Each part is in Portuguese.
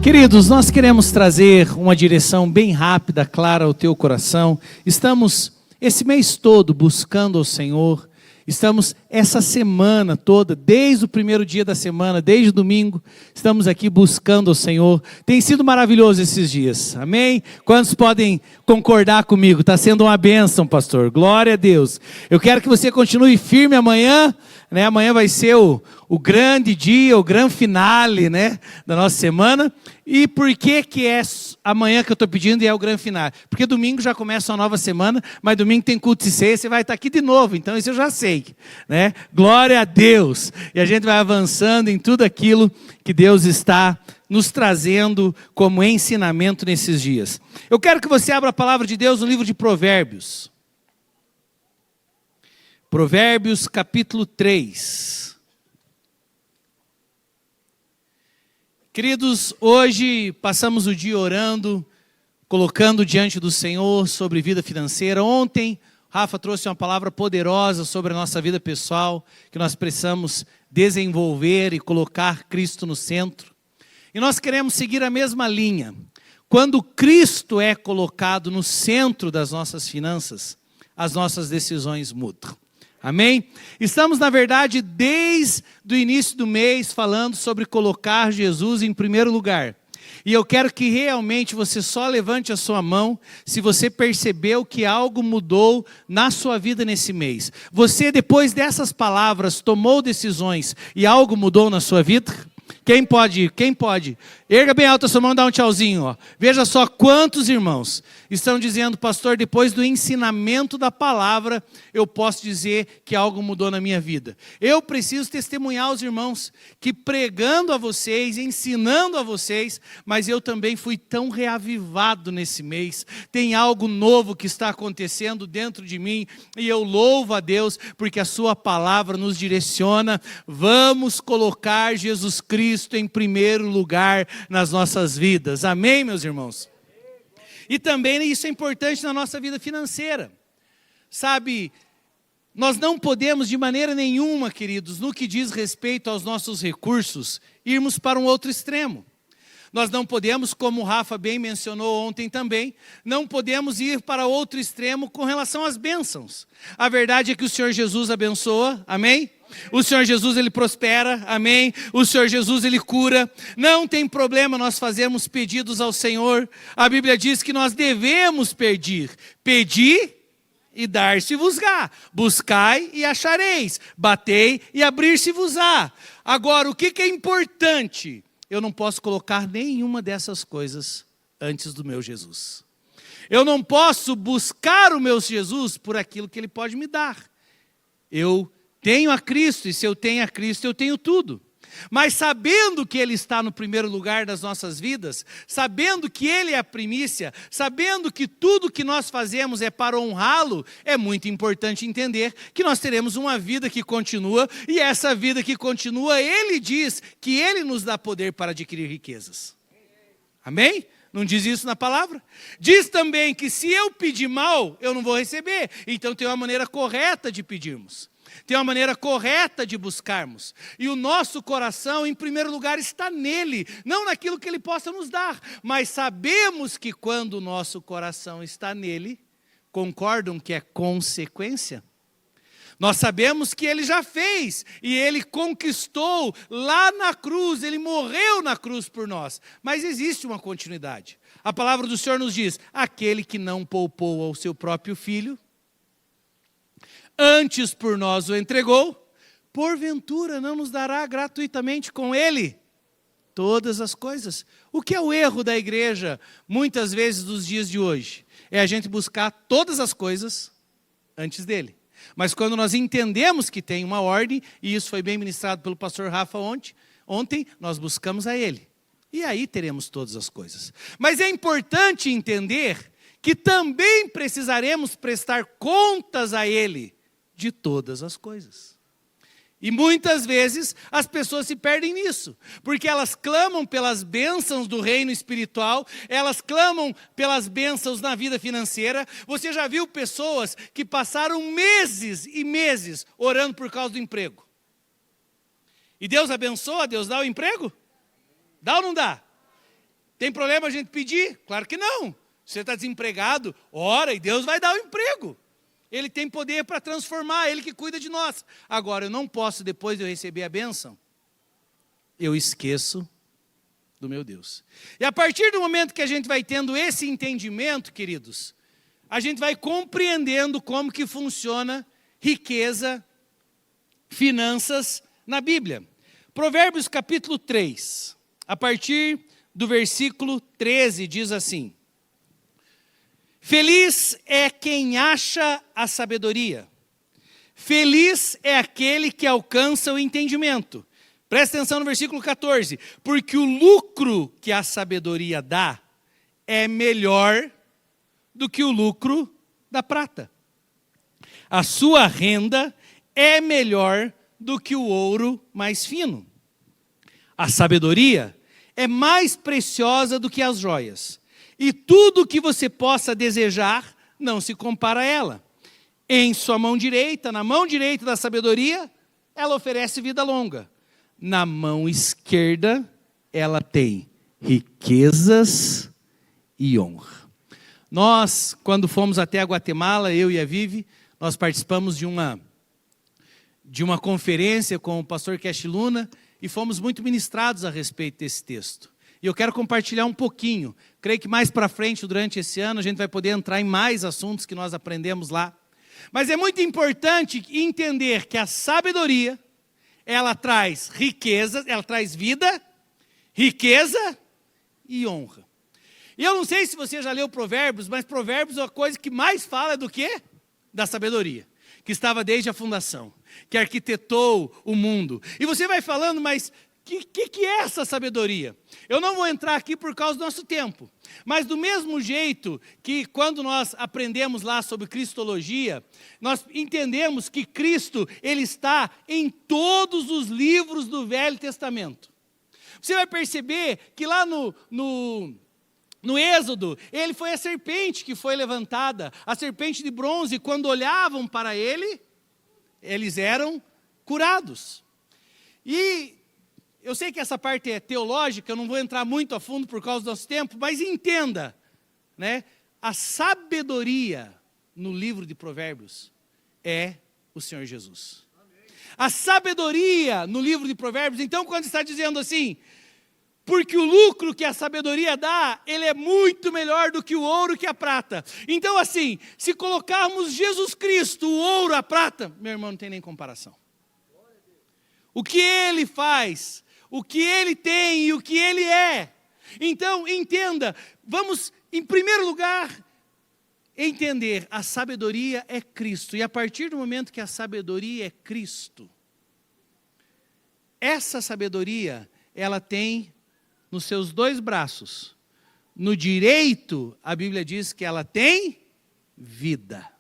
Queridos, nós queremos trazer uma direção bem rápida, clara ao teu coração. Estamos esse mês todo buscando ao Senhor. Estamos essa semana toda, desde o primeiro dia da semana, desde o domingo, estamos aqui buscando ao Senhor. Tem sido maravilhoso esses dias, amém? Quantos podem concordar comigo? Está sendo uma bênção, pastor, glória a Deus. Eu quero que você continue firme amanhã, né? Amanhã vai ser o grande dia, o grande finale, né, da nossa semana. E por que é amanhã que eu estou pedindo e é o grande finale? Porque domingo já começa uma nova semana, mas domingo tem culto de ceia, você vai estar aqui de novo, então isso eu já sei, né? Glória a Deus! E a gente vai avançando em tudo aquilo que Deus está nos trazendo como ensinamento nesses dias. Eu quero que você abra a palavra de Deus no livro de Provérbios. Provérbios capítulo 3. Queridos, hoje passamos o dia orando, colocando diante do Senhor sobre vida financeira. Ontem, Rafa trouxe uma palavra poderosa sobre a nossa vida pessoal, que nós precisamos desenvolver e colocar Cristo no centro. E nós queremos seguir a mesma linha. Quando Cristo é colocado no centro das nossas finanças, as nossas decisões mudam. Amém? Estamos, na verdade, desde o início do mês, falando sobre colocar Jesus em primeiro lugar. E eu quero que realmente você só levante a sua mão se você percebeu que algo mudou na sua vida nesse mês. Você, depois dessas palavras, tomou decisões e algo mudou na sua vida? Quem pode? Quem pode? Erga bem alto a sua mão e dá um tchauzinho. Ó. Veja só quantos irmãos estão dizendo, pastor, depois do ensinamento da palavra, eu posso dizer que algo mudou na minha vida. Eu preciso testemunhar aos irmãos que pregando a vocês, ensinando a vocês, mas eu também fui tão reavivado nesse mês. Tem algo novo que está acontecendo dentro de mim e eu louvo a Deus porque a sua palavra nos direciona. Vamos colocar Jesus Cristo em primeiro lugar nas nossas vidas. Amém, meus irmãos? E também isso é importante na nossa vida financeira. Sabe, nós não podemos de maneira nenhuma, queridos, no que diz respeito aos nossos recursos, irmos para um outro extremo. Nós não podemos, como o Rafa bem mencionou ontem também, não podemos ir para outro extremo com relação às bênçãos. A verdade é que o Senhor Jesus abençoa, amém? O Senhor Jesus, Ele prospera, amém? O Senhor Jesus, Ele cura. Não tem problema nós fazermos pedidos ao Senhor. A Bíblia diz que nós devemos pedir. Pedir e dar-se-vos-á. Buscai e achareis. Batei e abrir-se-vos-á. Agora, o que é importante? Eu não posso colocar nenhuma dessas coisas antes do meu Jesus. Eu não posso buscar o meu Jesus por aquilo que Ele pode me dar. Eu tenho a Cristo, e se eu tenho a Cristo, eu tenho tudo. Mas sabendo que Ele está no primeiro lugar das nossas vidas, sabendo que Ele é a primícia, sabendo que tudo que nós fazemos é para honrá-lo, é muito importante entender que nós teremos uma vida que continua, e essa vida que continua, Ele diz que Ele nos dá poder para adquirir riquezas. Amém? Não diz isso na palavra? Diz também que se eu pedir mal, eu não vou receber. Então tem uma maneira correta de pedirmos. Tem uma maneira correta de buscarmos. E o nosso coração, em primeiro lugar, está nele. Não naquilo que Ele possa nos dar. Mas sabemos que quando o nosso coração está nele, concordam que é consequência? Nós sabemos que Ele já fez. E Ele conquistou lá na cruz. Ele morreu na cruz por nós. Mas existe uma continuidade. A palavra do Senhor nos diz, aquele que não poupou ao seu próprio filho, antes por nós o entregou, porventura não nos dará gratuitamente com Ele todas as coisas. O que é o erro da igreja, muitas vezes nos dias de hoje? É a gente buscar todas as coisas antes dEle. Mas quando nós entendemos que tem uma ordem, e isso foi bem ministrado pelo pastor Rafa ontem, nós buscamos a Ele. E aí teremos todas as coisas. Mas é importante entender que também precisaremos prestar contas a Ele de todas as coisas. E muitas vezes as pessoas se perdem nisso, porque elas clamam pelas bênçãos do reino espiritual, elas clamam pelas bênçãos na vida financeira. Você já viu pessoas que passaram meses e meses orando por causa do emprego? E Deus abençoa, Deus dá o emprego? Dá ou não dá? Tem problema a gente pedir? Claro que não. Você está desempregado, ora e Deus vai dar o emprego. Ele tem poder para transformar, Ele que cuida de nós. Agora, eu não posso, depois de eu receber a bênção, eu esqueço do meu Deus. E a partir do momento que a gente vai tendo esse entendimento, queridos, a gente vai compreendendo como que funciona riqueza, finanças na Bíblia. Provérbios capítulo 3, a partir do versículo 13, diz assim: Feliz é quem acha a sabedoria. Feliz é aquele que alcança o entendimento. Presta atenção no versículo 14. Porque o lucro que a sabedoria dá é melhor do que o lucro da prata. A sua renda é melhor do que o ouro mais fino. A sabedoria é mais preciosa do que as joias. E tudo o que você possa desejar não se compara a ela. Em sua mão direita, na mão direita da sabedoria, ela oferece vida longa. Na mão esquerda, ela tem riquezas e honra. Nós, quando fomos até a Guatemala, eu e a Vivi, nós participamos de uma conferência com o pastor Cash Luna e fomos muito ministrados a respeito desse texto. E eu quero compartilhar um pouquinho. Creio que mais para frente, durante esse ano, a gente vai poder entrar em mais assuntos que nós aprendemos lá. Mas é muito importante entender que a sabedoria, ela traz riqueza, ela traz vida, riqueza e honra. E eu não sei se você já leu Provérbios, mas Provérbios, a coisa que mais fala é do quê? Da sabedoria, que estava desde a fundação, que arquitetou o mundo. E você vai falando, mas que é essa sabedoria? Eu não vou entrar aqui por causa do nosso tempo, mas do mesmo jeito que quando nós aprendemos lá sobre cristologia, nós entendemos que Cristo, Ele está em todos os livros do Velho Testamento. Você vai perceber que lá no Êxodo, ele foi a serpente que foi levantada, a serpente de bronze, quando olhavam para ele, eles eram curados. E eu sei que essa parte é teológica, eu não vou entrar muito a fundo por causa do nosso tempo, mas entenda, né? A sabedoria no livro de Provérbios é o Senhor Jesus. A sabedoria no livro de Provérbios, então quando está dizendo assim, porque o lucro que a sabedoria dá, ele é muito melhor do que o ouro e que a prata. Então assim, se colocarmos Jesus Cristo, o ouro, a prata, meu irmão, não tem nem comparação. O que Ele faz, o que Ele tem e o que Ele é. Então, entenda, vamos, em primeiro lugar, entender, a sabedoria é Cristo. E a partir do momento que a sabedoria é Cristo, essa sabedoria, ela tem nos seus dois braços. No direito, a Bíblia diz que ela tem vida.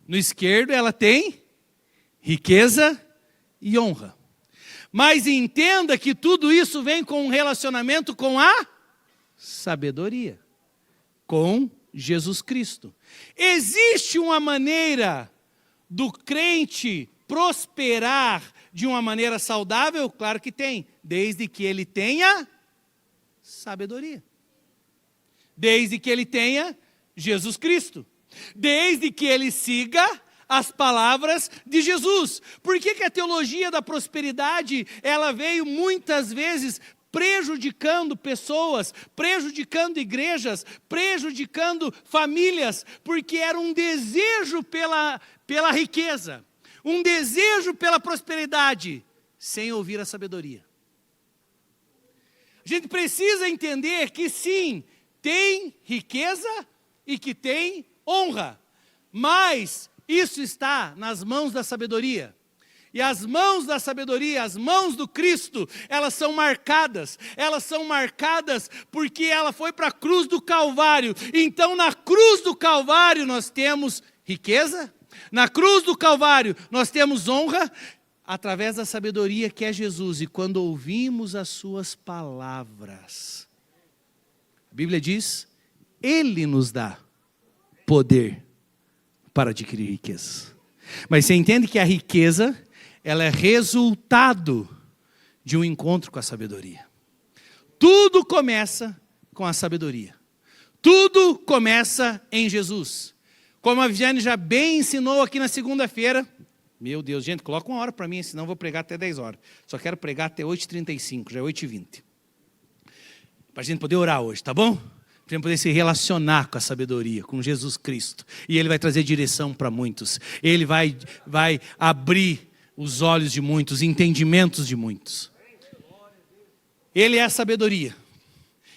No esquerdo, ela tem riqueza e honra. Mas entenda que tudo isso vem com um relacionamento com a sabedoria, com Jesus Cristo. Existe uma maneira do crente prosperar de uma maneira saudável? Claro que tem, desde que ele tenha sabedoria. Desde que ele tenha Jesus Cristo. Desde que ele siga as palavras de Jesus. Por que a teologia da prosperidade, ela veio muitas vezes prejudicando pessoas, prejudicando igrejas, prejudicando famílias? Porque era um desejo pela riqueza, um desejo pela prosperidade, sem ouvir a sabedoria. A gente precisa entender que sim, tem riqueza e que tem honra, mas isso está nas mãos da sabedoria. E as mãos da sabedoria, as mãos do Cristo, elas são marcadas porque ela foi para a cruz do Calvário. Então na cruz do Calvário nós temos riqueza, na cruz do Calvário nós temos honra, através da sabedoria que é Jesus. E quando ouvimos as suas palavras, a Bíblia diz, Ele nos dá poder para adquirir riquezas. Mas você entende que a riqueza, ela é resultado de um encontro com a sabedoria. Tudo começa com a sabedoria. Tudo começa em Jesus. Como a Viviane já bem ensinou aqui na segunda-feira. Meu Deus, gente, coloca 1 hora para mim, senão eu vou pregar até 10 horas. Só quero pregar até 8h35, já é 8h20. Para a gente poder orar hoje, tá bom? Para a gente poder se relacionar com a sabedoria, com Jesus Cristo. E Ele vai trazer direção para muitos. Ele vai abrir os olhos de muitos, entendimentos de muitos. Ele é a sabedoria.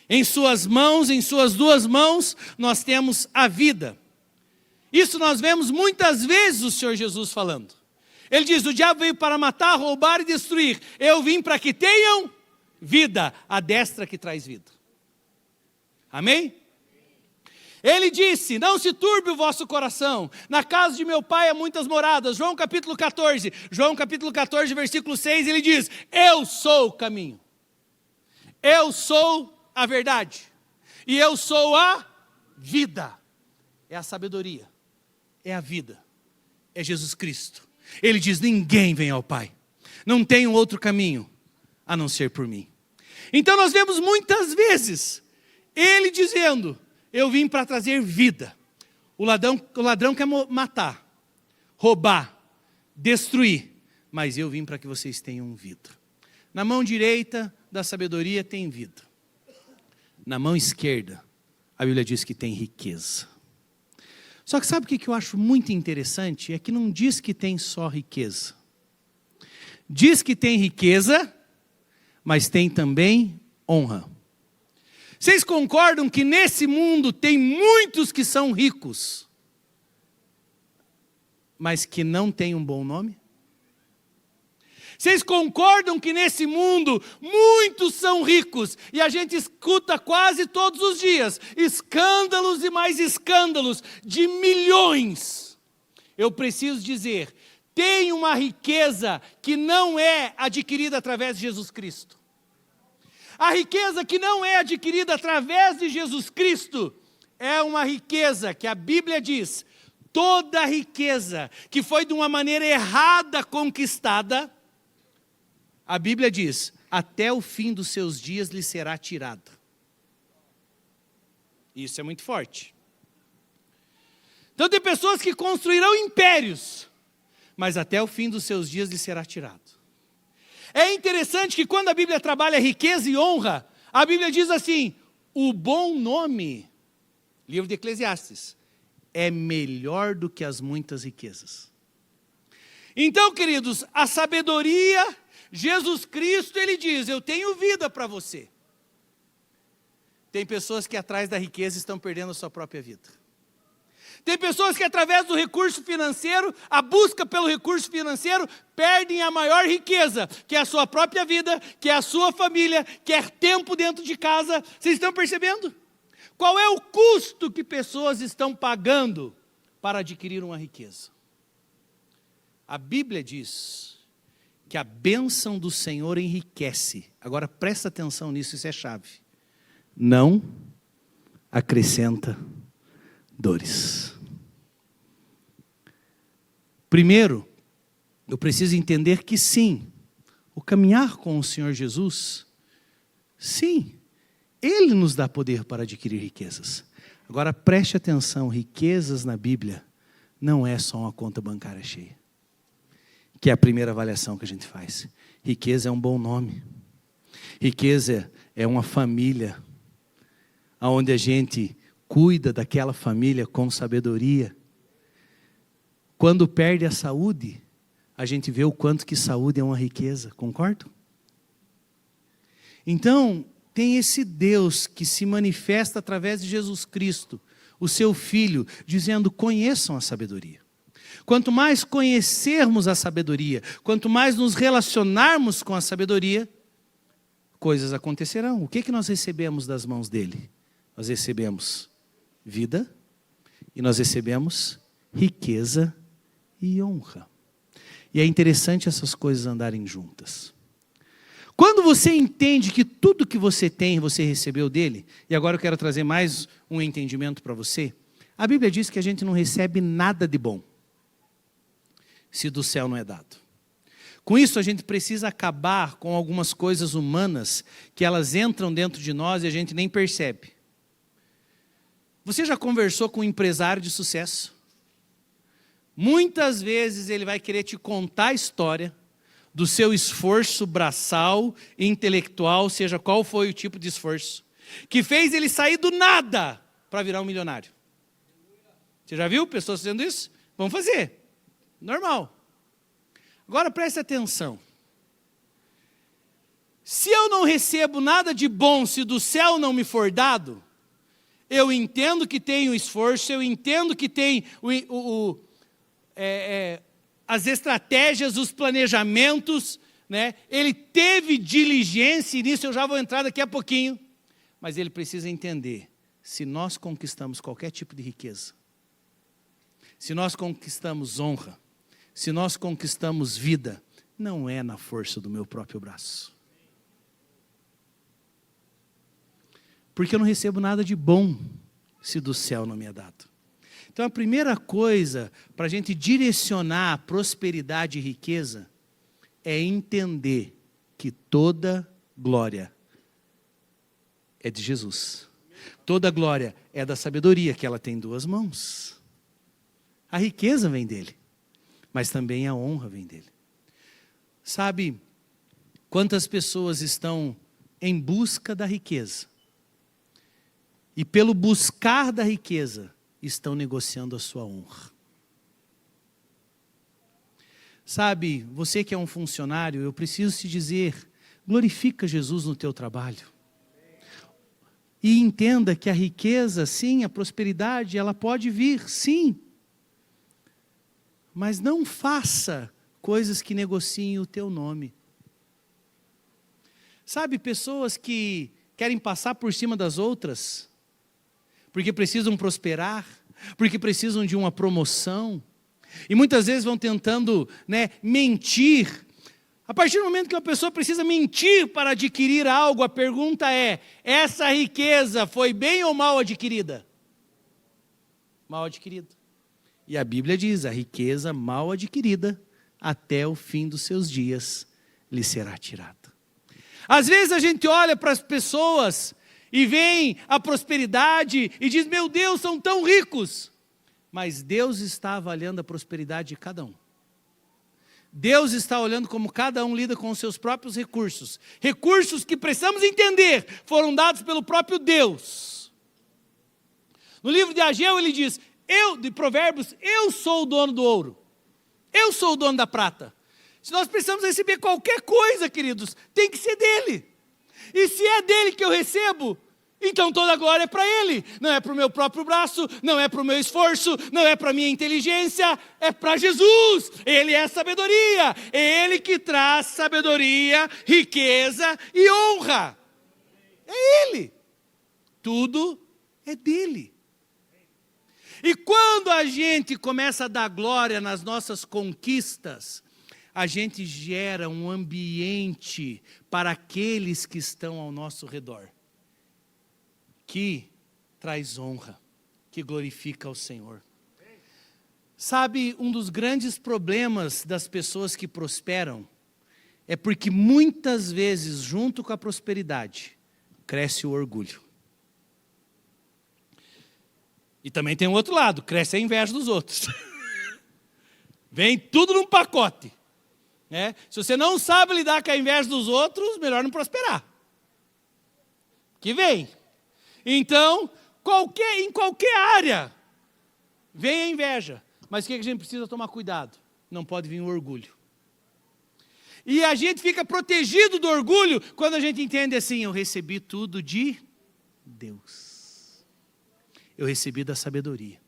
Em suas mãos, em suas 2 mãos, nós temos a vida. Isso nós vemos muitas vezes o Senhor Jesus falando. Ele diz, o diabo veio para matar, roubar e destruir. Eu vim para que tenham vida, a destra que traz vida. Amém? Ele disse, não se turbe o vosso coração. Na casa de meu pai há muitas moradas. João capítulo 14. João capítulo 14, versículo 6, ele diz, eu sou o caminho. Eu sou a verdade. E eu sou a vida. É a sabedoria. É a vida. É Jesus Cristo. Ele diz, ninguém vem ao Pai. Não tem um outro caminho a não ser por mim. Então nós vemos muitas vezes Ele dizendo, eu vim para trazer vida. O ladrão quer matar, roubar, destruir. Mas eu vim para que vocês tenham vida. Na mão direita da sabedoria tem vida. Na mão esquerda, a Bíblia diz que tem riqueza. Só que sabe o que eu acho muito interessante? É que não diz que tem só riqueza. Diz que tem riqueza, mas tem também honra. Vocês concordam que nesse mundo tem muitos que são ricos, mas que não têm um bom nome? Vocês concordam que nesse mundo muitos são ricos e a gente escuta quase todos os dias escândalos e mais escândalos de milhões? Eu preciso dizer, tem uma riqueza que não é adquirida através de Jesus Cristo. A riqueza que não é adquirida através de Jesus Cristo é uma riqueza que a Bíblia diz, toda riqueza que foi de uma maneira errada conquistada, a Bíblia diz, até o fim dos seus dias lhe será tirada. Isso é muito forte. Então tem pessoas que construirão impérios, mas até o fim dos seus dias lhe será tirado. É interessante que quando a Bíblia trabalha riqueza e honra, a Bíblia diz assim, o bom nome, livro de Eclesiastes, é melhor do que as muitas riquezas. Então, queridos, a sabedoria, Jesus Cristo, Ele diz, eu tenho vida para você. Tem pessoas que atrás da riqueza estão perdendo a sua própria vida. Tem pessoas que através do recurso financeiro, a busca pelo recurso financeiro, perdem a maior riqueza, que é a sua própria vida, que é a sua família, que é tempo dentro de casa. Vocês estão percebendo? Qual é o custo que pessoas estão pagando para adquirir uma riqueza? A Bíblia diz que a bênção do Senhor enriquece. Agora presta atenção nisso, isso é chave. Não acrescenta dores. Primeiro, eu preciso entender que sim, o caminhar com o Senhor Jesus, sim, Ele nos dá poder para adquirir riquezas. Agora preste atenção, riquezas na Bíblia não é só uma conta bancária cheia, que é a primeira avaliação que a gente faz. Riqueza é um bom nome. Riqueza é uma família, onde a gente cuida daquela família com sabedoria. Quando perde a saúde, a gente vê o quanto que saúde é uma riqueza, concordam? Então, tem esse Deus que se manifesta através de Jesus Cristo, o seu Filho, dizendo, conheçam a sabedoria. Quanto mais conhecermos a sabedoria, quanto mais nos relacionarmos com a sabedoria, coisas acontecerão. O que nós recebemos das mãos dele? Nós recebemos vida e nós recebemos riqueza e honra. E é interessante essas coisas andarem juntas. Quando você entende que tudo que você tem, você recebeu dele, e agora eu quero trazer mais um entendimento para você, a Bíblia diz que a gente não recebe nada de bom, se do céu não é dado. Com isso, a gente precisa acabar com algumas coisas humanas que elas entram dentro de nós e a gente nem percebe. Você já conversou com um empresário de sucesso? Muitas vezes ele vai querer te contar a história do seu esforço braçal e intelectual, seja qual foi o tipo de esforço, que fez ele sair do nada para virar um milionário. Você já viu pessoas fazendo isso? Vamos fazer. Normal. Agora preste atenção. Se eu não recebo nada de bom, se do céu não me for dado, eu entendo que tem o esforço, eu entendo que tem as estratégias, os planejamentos, né? Ele teve diligência, e nisso eu já vou entrar daqui a pouquinho, mas ele precisa entender, se nós conquistamos qualquer tipo de riqueza, se nós conquistamos honra, se nós conquistamos vida, não é na força do meu próprio braço. Porque eu não recebo nada de bom se do céu não me é dado. Então a primeira coisa para a gente direcionar a prosperidade e riqueza é entender que toda glória é de Jesus. Toda glória é da sabedoria, que ela tem duas mãos. A riqueza vem dele, mas também a honra vem dele. Sabe quantas pessoas estão em busca da riqueza? E pelo buscar da riqueza, estão negociando a sua honra. Sabe, você que é um funcionário, eu preciso te dizer, glorifica Jesus no teu trabalho. E entenda que a riqueza, sim, a prosperidade, ela pode vir, sim. Mas não faça coisas que negociem o teu nome. Sabe, pessoas que querem passar por cima das outras, porque precisam prosperar, porque precisam de uma promoção, e muitas vezes vão tentando, mentir. A partir do momento que uma pessoa precisa mentir para adquirir algo, a pergunta é, essa riqueza foi bem ou mal adquirida? Mal adquirida. E a Bíblia diz, a riqueza mal adquirida, até o fim dos seus dias, lhe será tirada. Às vezes a gente olha para as pessoas e vem a prosperidade e diz, meu Deus, são tão ricos. Mas Deus está avaliando a prosperidade de cada um. Deus está olhando como cada um lida com os seus próprios recursos. Recursos que precisamos entender, foram dados pelo próprio Deus. No livro de Ageu ele diz, de Provérbios, eu sou o dono do ouro. Eu sou o dono da prata. Se nós precisamos receber qualquer coisa, queridos, tem que ser dele. E se é dele que eu recebo, então toda a glória é para ele. Não é para o meu próprio braço, não é para o meu esforço, não é para a minha inteligência, é para Jesus. Ele é a sabedoria. É ele que traz sabedoria, riqueza e honra. É ele. Tudo é dele. E quando a gente começa a dar glória nas nossas conquistas, a gente gera um ambiente para aqueles que estão ao nosso redor, que traz honra, que glorifica ao Senhor. Sabe, um dos grandes problemas das pessoas que prosperam é porque muitas vezes, junto com a prosperidade, cresce o orgulho. E também tem o outro lado, cresce a inveja dos outros. Vem tudo num pacote. Se você não sabe lidar com a inveja dos outros, melhor não prosperar. Que vem. Então, em qualquer área, vem a inveja. Mas o que a gente precisa tomar cuidado? Não pode vir o orgulho. E a gente fica protegido do orgulho quando a gente entende assim, eu recebi tudo de Deus. Eu recebi da sabedoria.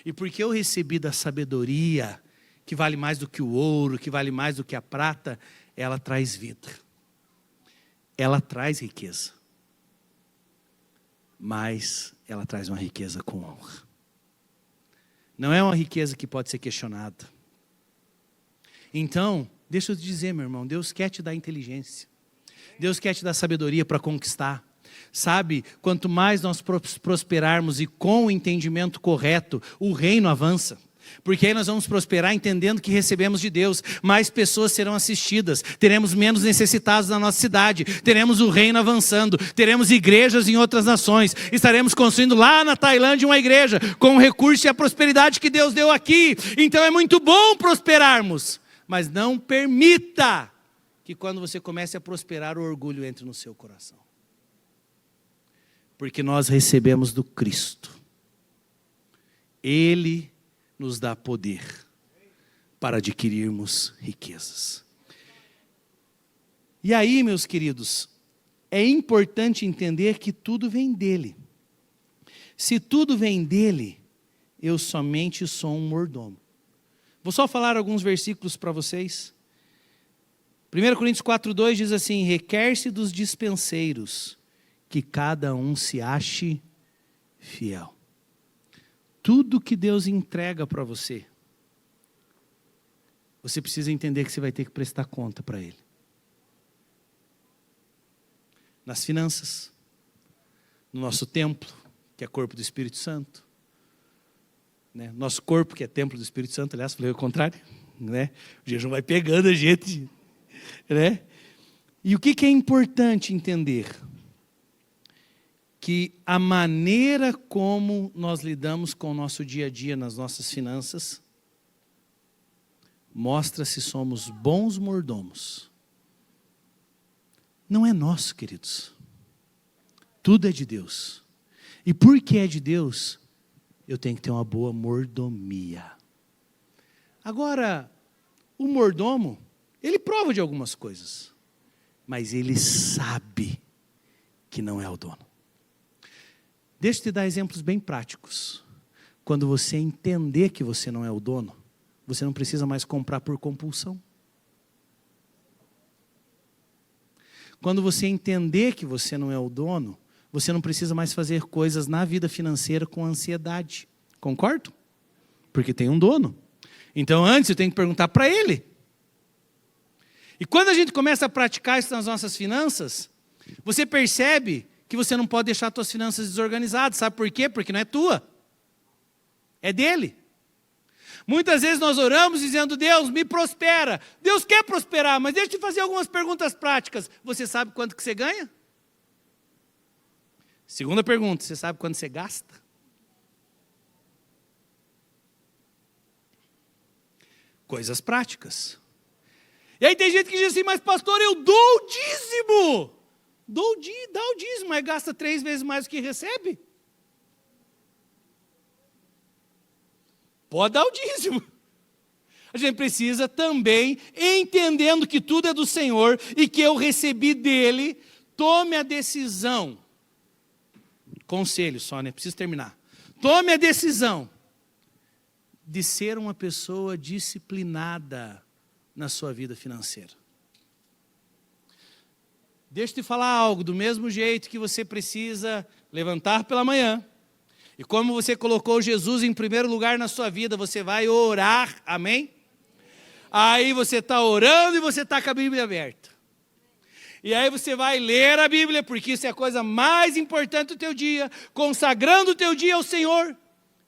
E porque eu recebi da sabedoria, que vale mais do que o ouro, que vale mais do que a prata, ela traz vida. Ela traz riqueza. Mas ela traz uma riqueza com honra. Não é uma riqueza que pode ser questionada. Então, deixa eu te dizer, meu irmão, Deus quer te dar inteligência. Deus quer te dar sabedoria para conquistar. Sabe, quanto mais nós prosperarmos e com o entendimento correto, o reino avança. Porque aí nós vamos prosperar entendendo que recebemos de Deus. Mais pessoas serão assistidas. Teremos menos necessitados na nossa cidade. Teremos o reino avançando. Teremos igrejas em outras nações. Estaremos construindo lá na Tailândia uma igreja com o recurso e a prosperidade que Deus deu aqui. Então é muito bom prosperarmos. Mas não permita que quando você comece a prosperar, o orgulho entre no seu coração. Porque nós recebemos do Cristo. Ele nos dá poder para adquirirmos riquezas. E aí, meus queridos, é importante entender que tudo vem dele. Se tudo vem dele, eu somente sou um mordomo. Vou só falar alguns versículos para vocês. 1 Coríntios 4:2 diz assim: requer-se dos dispenseiros que cada um se ache fiel. Tudo que Deus entrega para você, você precisa entender que você vai ter que prestar conta para Ele. Nas finanças, no nosso templo, que é corpo do Espírito Santo, né? Nosso corpo, que é templo do Espírito Santo, aliás, falei o contrário, né? O jejum vai pegando a gente, né? E o que é importante entender? Que a maneira como nós lidamos com o nosso dia a dia nas nossas finanças mostra se somos bons mordomos. Não é nosso, queridos. Tudo é de Deus. E porque é de Deus, eu tenho que ter uma boa mordomia. Agora, o mordomo, ele prova de algumas coisas, mas ele sabe que não é o dono. Deixa eu te dar exemplos bem práticos. Quando você entender que você não é o dono, você não precisa mais comprar por compulsão. Quando você entender que você não é o dono, você não precisa mais fazer coisas na vida financeira com ansiedade. Concordo? Porque tem um dono. Então antes eu tenho que perguntar para ele. E quando a gente começa a praticar isso nas nossas finanças, você percebe que você não pode deixar as suas finanças desorganizadas. Sabe por quê? Porque não é tua. É dele. Muitas vezes nós oramos dizendo: Deus, me prospera. Deus quer prosperar, mas deixa eu te fazer algumas perguntas práticas. Você sabe quanto que você ganha? Segunda pergunta, você sabe quanto você gasta? Coisas práticas. E aí tem gente que diz assim: mas pastor, eu dou o dízimo. Dá o dízimo, mas gasta 3 vezes mais do que recebe. Pode dar o dízimo. A gente precisa também, entendendo que tudo é do Senhor e que eu recebi dele, tome a decisão. Conselho só, né? Preciso terminar. Tome a decisão de ser uma pessoa disciplinada na sua vida financeira. Deixa eu te falar algo, do mesmo jeito que você precisa levantar pela manhã, e como você colocou Jesus em primeiro lugar na sua vida, você vai orar, amém? Aí você está orando e você está com a Bíblia aberta. E aí você vai ler a Bíblia, porque isso é a coisa mais importante do teu dia, consagrando o teu dia ao Senhor.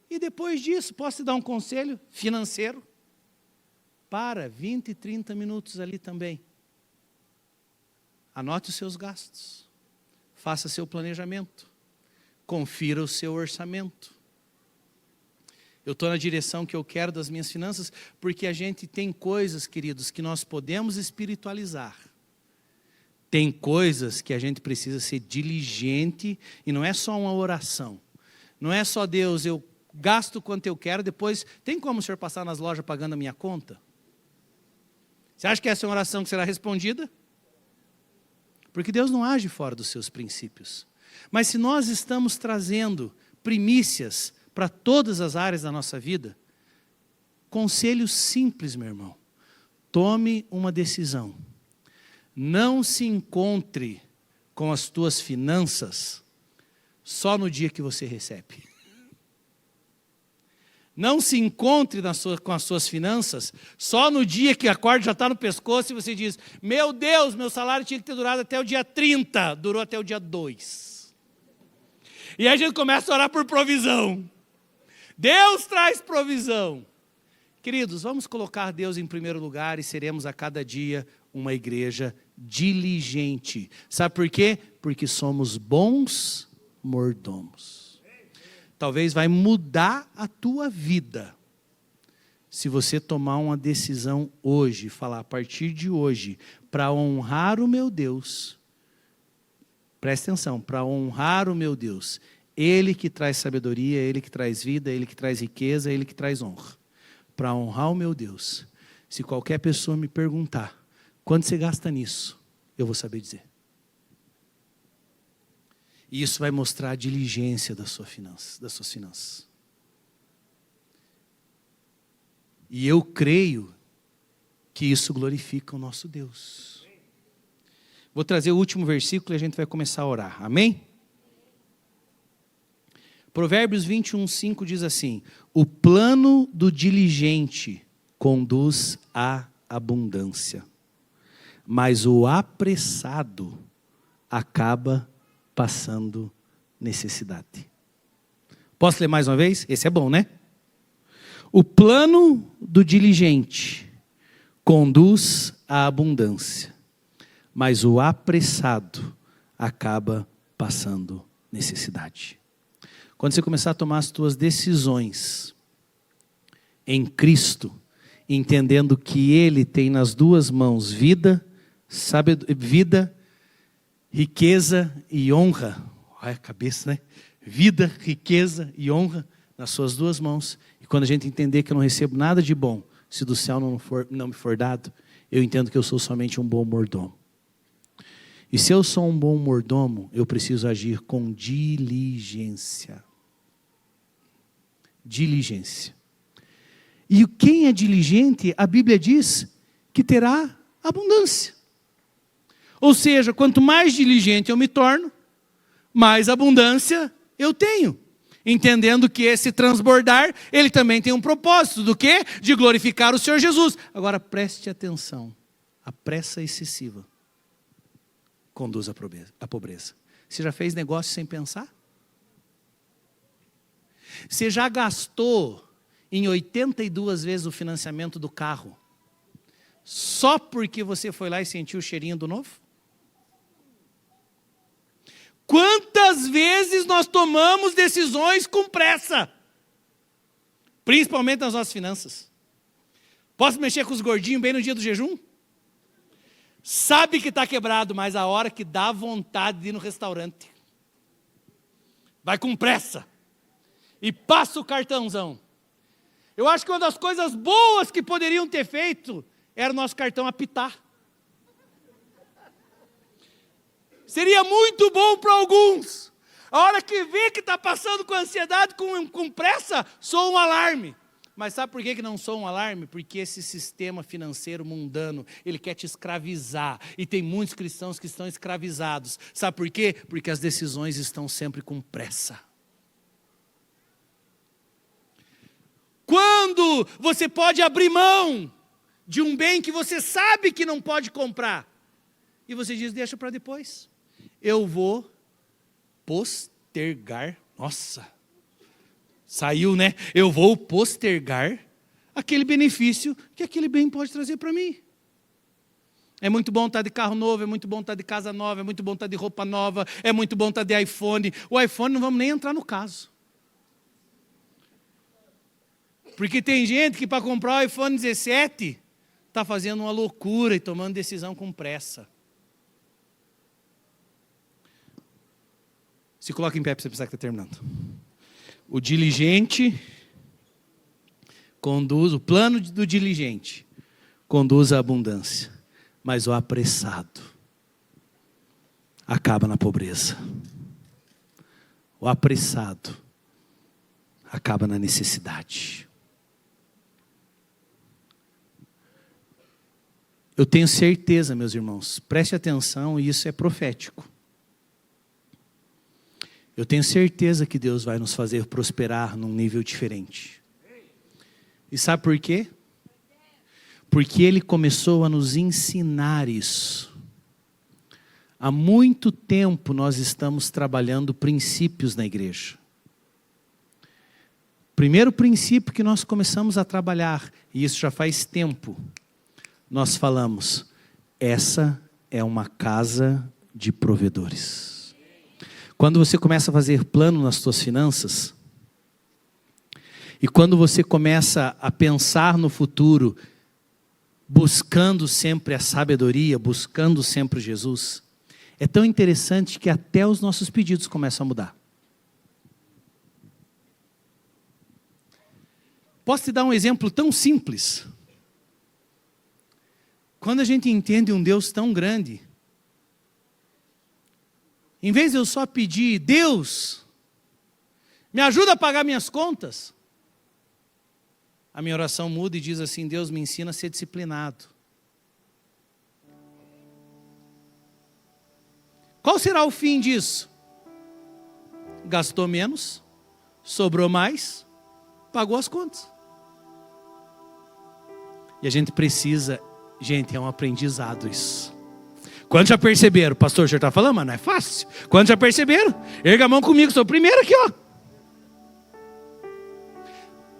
E depois disso, posso te dar um conselho financeiro? Para 20, 30 minutos ali também. Anote os seus gastos, faça seu planejamento, confira o seu orçamento. Eu estou na direção que eu quero das minhas finanças, porque a gente tem coisas, queridos, que nós podemos espiritualizar. Tem coisas que a gente precisa ser diligente, e não é só uma oração. Não é só Deus, eu gasto quanto eu quero, depois, tem como o senhor passar nas lojas pagando a minha conta? Você acha que essa é uma oração que será respondida? Porque Deus não age fora dos seus princípios. Mas se nós estamos trazendo primícias para todas as áreas da nossa vida, conselho simples, meu irmão. Tome uma decisão. Não se encontre com as tuas finanças só no dia que você recebe. Não se encontre com as suas finanças só no dia que a corda já está no pescoço e você diz: meu Deus, meu salário tinha que ter durado até o dia 30, durou até o dia 2. E aí a gente começa a orar por provisão. Deus traz provisão. Queridos, vamos colocar Deus em primeiro lugar e seremos a cada dia uma igreja diligente. Sabe por quê? Porque somos bons mordomos. Talvez vai mudar a tua vida se você tomar uma decisão hoje, falar a partir de hoje, para honrar o meu Deus. Preste atenção, para honrar o meu Deus. Ele que traz sabedoria, Ele que traz vida, Ele que traz riqueza, Ele que traz honra. Para honrar o meu Deus. Se qualquer pessoa me perguntar, quanto você gasta nisso? Eu vou saber dizer. E isso vai mostrar a diligência das suas finanças. E eu creio que isso glorifica o nosso Deus. Vou trazer o último versículo e a gente vai começar a orar. Amém? Provérbios 21:5 diz assim: o plano do diligente conduz à abundância, mas o apressado acaba passando necessidade. Posso ler mais uma vez? Esse é bom, né? O plano do diligente conduz à abundância, mas o apressado acaba passando necessidade. Quando você começar a tomar as tuas decisões em Cristo, entendendo que Ele tem nas duas mãos vida, riqueza e honra. Olha a cabeça, né? Vida, riqueza e honra nas suas duas mãos. E quando a gente entender que eu não recebo nada de bom, se do céu não me for dado, eu entendo que eu sou somente um bom mordomo. E se eu sou um bom mordomo, eu preciso agir com diligência. Diligência. E quem é diligente, a Bíblia diz que terá abundância. Ou seja, quanto mais diligente eu me torno, mais abundância eu tenho. Entendendo que esse transbordar, ele também tem um propósito. Do quê? De glorificar o Senhor Jesus. Agora preste atenção. A pressa excessiva conduz à pobreza. Você já fez negócio sem pensar? Você já gastou em 82 vezes o financiamento do carro só porque você foi lá e sentiu o cheirinho do novo? Quantas vezes nós tomamos decisões com pressa? Principalmente nas nossas finanças. Posso mexer com os gordinhos bem no dia do jejum? Sabe que está quebrado, mas a hora que dá vontade de ir no restaurante, vai com pressa e passa o cartãozão. Eu acho que uma das coisas boas que poderiam ter feito era o nosso cartão apitar. Seria muito bom para alguns. A hora que vê que está passando com ansiedade, com pressa, soa um alarme. Mas sabe por que não soa um alarme? Porque esse sistema financeiro mundano, ele quer te escravizar. E tem muitos cristãos que estão escravizados. Sabe por quê? Porque as decisões estão sempre com pressa. Quando você pode abrir mão de um bem que você sabe que não pode comprar, e você diz, deixa para depois. Eu vou postergar, nossa, saiu, né? Eu vou postergar aquele benefício que aquele bem pode trazer para mim. É muito bom estar de carro novo, é muito bom estar de casa nova, é muito bom estar de roupa nova, é muito bom estar de iPhone. O iPhone não vamos nem entrar no caso. Porque tem gente que para comprar o iPhone 17 está fazendo uma loucura e tomando decisão com pressa. Se coloca em pé para você pensar que está terminando. O diligente conduz, o plano do diligente conduz à abundância, mas o apressado acaba na pobreza. O apressado acaba na necessidade. Eu tenho certeza, meus irmãos, preste atenção, e isso é profético. Eu tenho certeza que Deus vai nos fazer prosperar num nível diferente. E sabe por quê? Porque Ele começou a nos ensinar isso. Há muito tempo nós estamos trabalhando princípios na igreja. primeiro princípio que nós começamos a trabalhar, e isso já faz tempo, nós falamos, essa é uma casa de provedores. Quando você começa a fazer plano nas suas finanças, e quando você começa a pensar no futuro, buscando sempre a sabedoria, buscando sempre Jesus, é tão interessante que até os nossos pedidos começam a mudar. Posso te dar um exemplo tão simples? Quando a gente entende um Deus tão grande, em vez de eu só pedir, Deus, me ajuda a pagar minhas contas, a minha oração muda e diz assim, Deus me ensina a ser disciplinado. Qual será o fim disso? Gastou menos, sobrou mais, pagou as contas. E a gente precisa, gente, é um aprendizado isso. Quantos já perceberam? Pastor, o senhor está falando, mas não é fácil. Quantos já perceberam? Erga a mão comigo, sou o primeiro aqui, ó.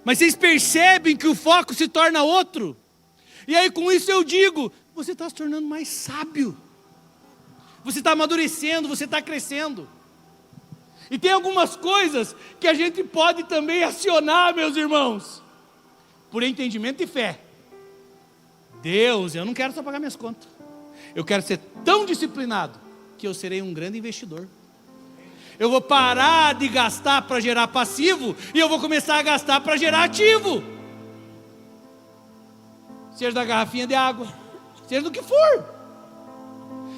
Mas vocês percebem que o foco se torna outro. E aí com isso eu digo, você está se tornando mais sábio. Você está amadurecendo, você está crescendo. E tem algumas coisas que a gente pode também acionar, meus irmãos. Por entendimento e fé. Deus, eu não quero só pagar minhas contas. Eu quero ser tão disciplinado que eu serei um grande investidor. Eu vou parar de gastar para gerar passivo e eu vou começar a gastar para gerar ativo. Seja da garrafinha de água, seja do que for.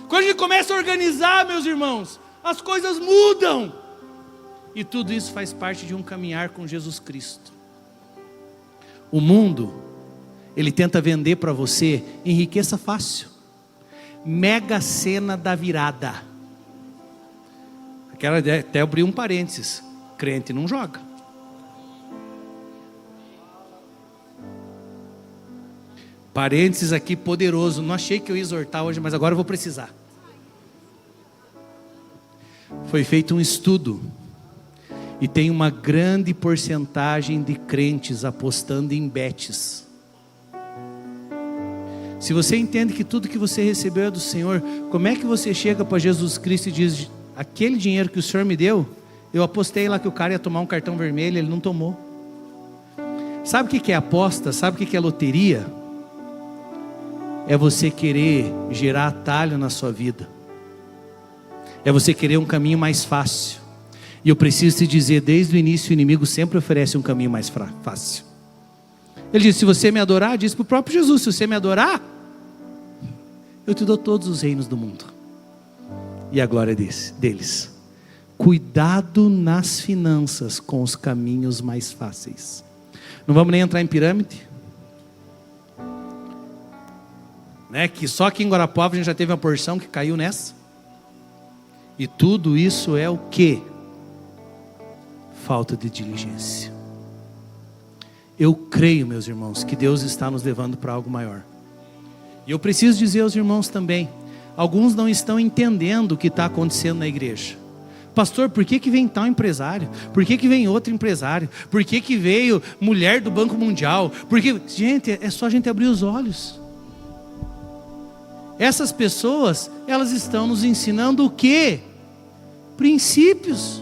Quando a gente começa a organizar, meus irmãos, as coisas mudam. E tudo isso faz parte de um caminhar com Jesus Cristo. O mundo, ele tenta vender para você enriqueça fácil. Mega Sena da virada. Quero até abrir um parênteses. Crente não joga. Parênteses aqui poderoso. Não achei que eu ia exortar hoje, mas agora eu vou precisar. Foi feito um estudo. E tem uma grande porcentagem de crentes apostando em bets. Se você entende que tudo que você recebeu é do Senhor, como é que você chega para Jesus Cristo e diz... Aquele dinheiro que o Senhor me deu, eu apostei lá que o cara ia tomar um cartão vermelho, ele não tomou. Sabe o que é aposta? Sabe o que é loteria? É você querer gerar atalho na sua vida. É você querer um caminho mais fácil. E eu preciso te dizer, desde o início o inimigo sempre oferece um caminho mais fácil. Ele diz, se você me adorar, diz para o próprio Jesus, se você me adorar, eu te dou todos os reinos do mundo. E a glória deles. Cuidado nas finanças com os caminhos mais fáceis. Não vamos nem entrar em pirâmide. Né? Que só aqui em Guarapuava a gente já teve uma porção que caiu nessa. E tudo isso é o quê? Falta de diligência. Eu creio, meus irmãos, que Deus está nos levando para algo maior. E eu preciso dizer aos irmãos também, alguns não estão entendendo o que está acontecendo na igreja. Pastor, por que vem tal empresário? Por que vem outro empresário? Por que veio mulher do Banco Mundial? Porque, gente, é só a gente abrir os olhos. Essas pessoas, elas estão nos ensinando o quê? Princípios.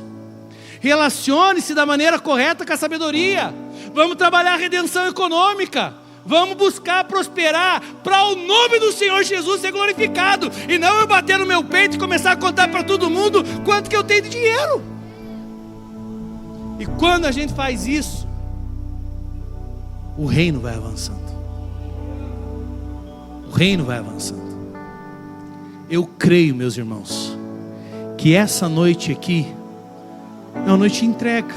Relacione-se da maneira correta com a sabedoria. Vamos trabalhar a redenção econômica. Vamos buscar prosperar para o nome do Senhor Jesus ser glorificado. E não eu bater no meu peito e começar a contar para todo mundo quanto que eu tenho de dinheiro. E quando a gente faz isso, o reino vai avançando. O reino vai avançando. Eu creio, meus irmãos, que essa noite aqui é uma noite de entrega.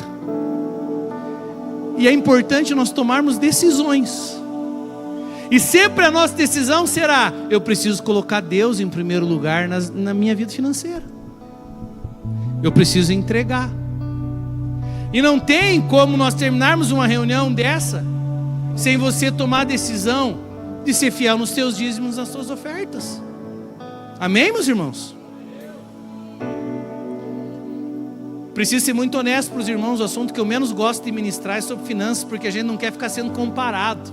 E é importante nós tomarmos decisões. E sempre a nossa decisão será: eu preciso colocar Deus em primeiro lugar na minha vida financeira. Eu preciso entregar. E não tem como nós terminarmos uma reunião dessa sem você tomar a decisão de ser fiel nos seus dízimos, nas suas ofertas. Amém, meus irmãos? Preciso ser muito honesto para os irmãos, o assunto que eu menos gosto de ministrar é sobre finanças, porque a gente não quer ficar sendo comparado.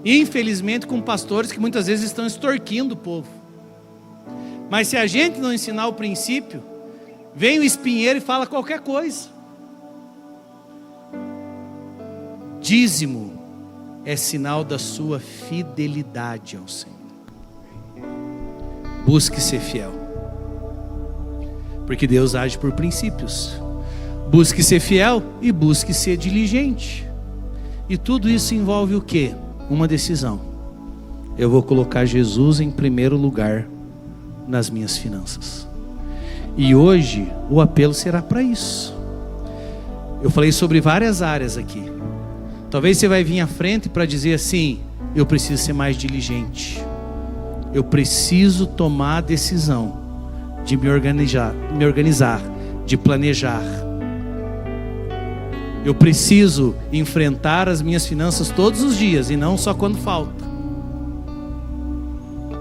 Infelizmente com pastores que muitas vezes estão extorquindo o povo. Mas se a gente não ensinar o princípio, vem o espinheiro e fala qualquer coisa. Dízimo é sinal da sua fidelidade ao Senhor. Busque ser fiel, porque Deus age por princípios. Busque ser fiel e busque ser diligente. E tudo isso envolve o quê? Uma decisão. Eu vou colocar Jesus em primeiro lugar nas minhas finanças. E hoje o apelo será para isso. Eu falei sobre várias áreas aqui. Talvez você vai vir à frente para dizer assim: eu preciso ser mais diligente. Eu preciso tomar a decisão de me organizar, de planejar. Eu preciso enfrentar as minhas finanças todos os dias e não só quando falta.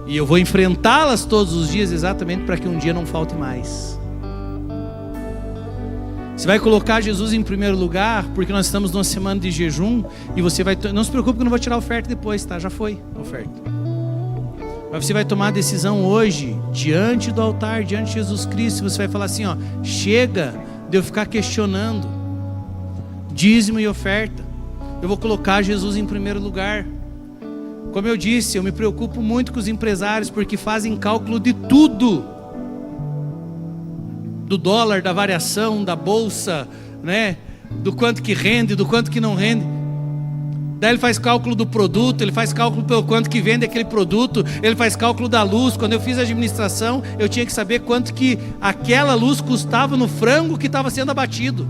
E eu vou enfrentá-las todos os dias exatamente para que um dia não falte mais. Você vai colocar Jesus em primeiro lugar, porque nós estamos numa semana de jejum e você vai... Não se preocupe que eu não vou tirar a oferta depois, tá? Já foi a oferta. Mas você vai tomar a decisão hoje, diante do altar, diante de Jesus Cristo. Você vai falar assim, ó: chega de eu ficar questionando dízimo e oferta. Eu vou colocar Jesus em primeiro lugar. Como eu disse, eu me preocupo muito com os empresários, porque fazem cálculo de tudo. Do dólar, da variação, da bolsa, né? Do quanto que rende, do quanto que não rende. Daí ele faz cálculo do produto, ele faz cálculo pelo quanto que vende aquele produto, ele faz cálculo da luz. Quando eu fiz a administração, eu tinha que saber quanto que aquela luz custava no frango que estava sendo abatido.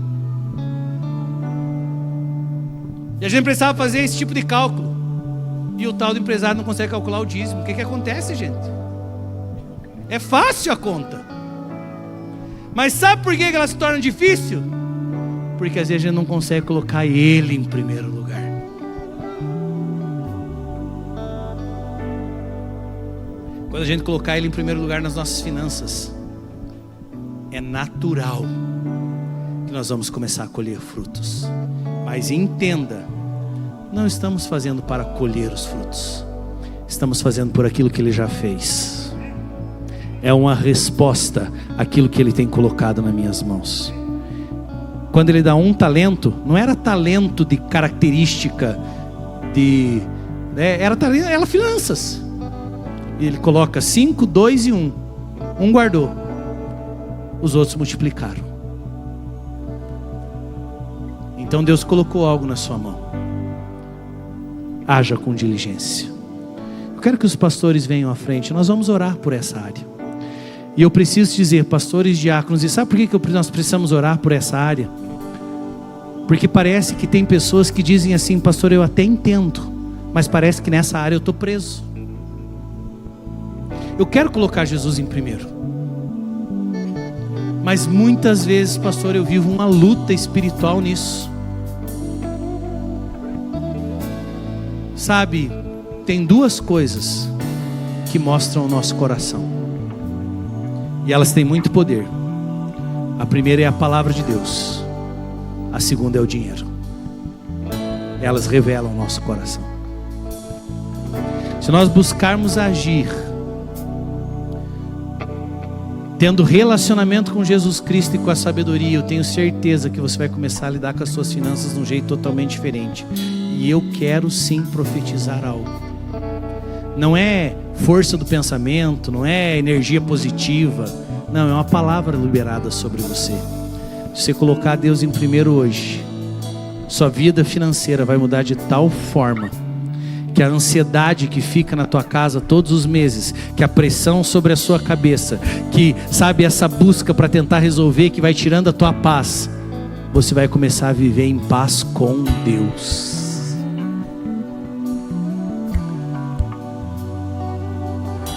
E a gente precisava fazer esse tipo de cálculo. E o tal do empresário não consegue calcular o dízimo. O que acontece, gente? É fácil a conta. Mas sabe por que ela se torna difícil? Porque às vezes a gente não consegue colocar Ele em primeiro lugar. Quando a gente colocar Ele em primeiro lugar nas nossas finanças, é natural que nós vamos começar a colher frutos. Mas entenda, não estamos fazendo para colher os frutos, estamos fazendo por aquilo que Ele já fez. É uma resposta àquilo que Ele tem colocado nas minhas mãos. Quando Ele dá um talento, não era talento de característica era talento, era finanças. Ele coloca 5, 2 e 1. Um guardou, os outros multiplicaram. Então Deus colocou algo na sua mão. Haja com diligência. Eu quero que os pastores venham à frente. Nós vamos orar por essa área. E eu preciso dizer, pastores, diáconos, e sabe por que nós precisamos orar por essa área? Porque parece que tem pessoas que dizem assim: pastor, eu até entendo, mas parece que nessa área eu estou preso. Eu quero colocar Jesus em primeiro, mas muitas vezes, pastor, eu vivo uma luta espiritual nisso. Sabe, tem duas coisas que mostram o nosso coração, e elas têm muito poder. A primeira é a palavra de Deus, a segunda é o dinheiro. Elas revelam o nosso coração. Se nós buscarmos agir tendo relacionamento com Jesus Cristo e com a sabedoria, eu tenho certeza que você vai começar a lidar com as suas finanças de um jeito totalmente diferente. E eu quero sim profetizar algo. Não é força do pensamento, não é energia positiva, não, é uma palavra liberada sobre você. Se você colocar Deus em primeiro hoje, sua vida financeira vai mudar de tal forma que a ansiedade que fica na tua casa todos os meses, que a pressão sobre a sua cabeça, que sabe, essa busca para tentar resolver, que vai tirando a tua paz, você vai começar a viver em paz com Deus.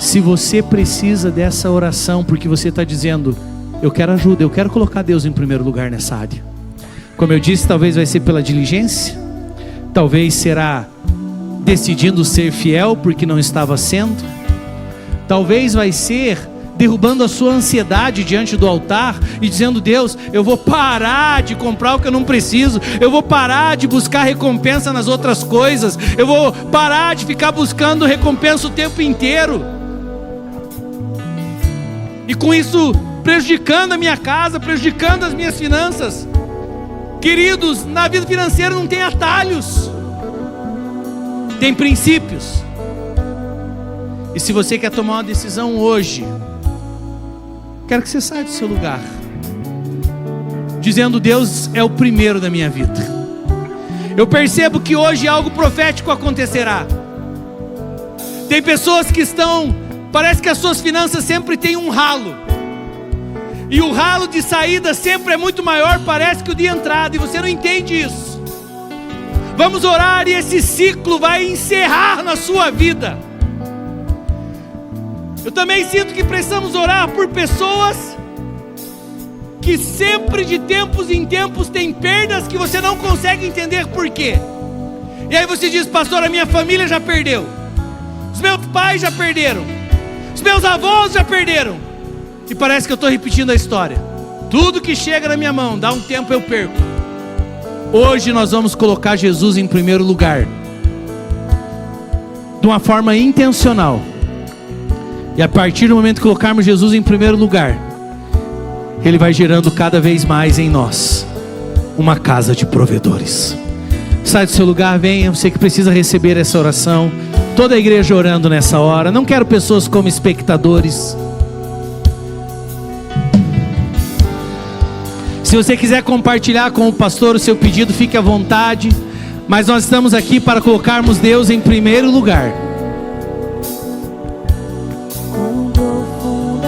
Se você precisa dessa oração, porque você está dizendo: eu quero ajuda, eu quero colocar Deus em primeiro lugar nessa área. Como eu disse, talvez vai ser pela diligência, talvez será decidindo ser fiel porque não estava sendo, talvez vai ser derrubando a sua ansiedade diante do altar e dizendo: Deus, eu vou parar de comprar o que eu não preciso, eu vou parar de buscar recompensa nas outras coisas, eu vou parar de ficar buscando recompensa o tempo inteiro, e com isso prejudicando a minha casa, prejudicando as minhas finanças. Queridos, na vida financeira não tem atalhos, tem princípios. E se você quer tomar uma decisão hoje, quero que você saia do seu lugar dizendo: Deus é o primeiro da minha vida. Eu percebo que hoje algo profético acontecerá. Tem pessoas que parece que as suas finanças sempre têm um ralo, e o ralo de saída sempre é muito maior, parece, que o de entrada, e você não entende isso. Vamos orar, e esse ciclo vai encerrar na sua vida. Eu também sinto que precisamos orar por pessoas que sempre, de tempos em tempos, têm perdas que você não consegue entender por quê. E aí você diz: pastor, a minha família já perdeu, os meus pais já perderam, os meus avós já perderam, e parece que eu estou repetindo a história. Tudo que chega na minha mão, dá um tempo eu perco. Hoje nós vamos colocar Jesus em primeiro lugar, de uma forma intencional. E a partir do momento que colocarmos Jesus em primeiro lugar, Ele vai gerando cada vez mais em nós uma casa de provedores. Sai do seu lugar, venha, você que precisa receber essa oração. Toda a igreja orando nessa hora. Não quero pessoas como espectadores. Se você quiser compartilhar com o pastor o seu pedido, fique à vontade. Mas nós estamos aqui para colocarmos Deus em primeiro lugar.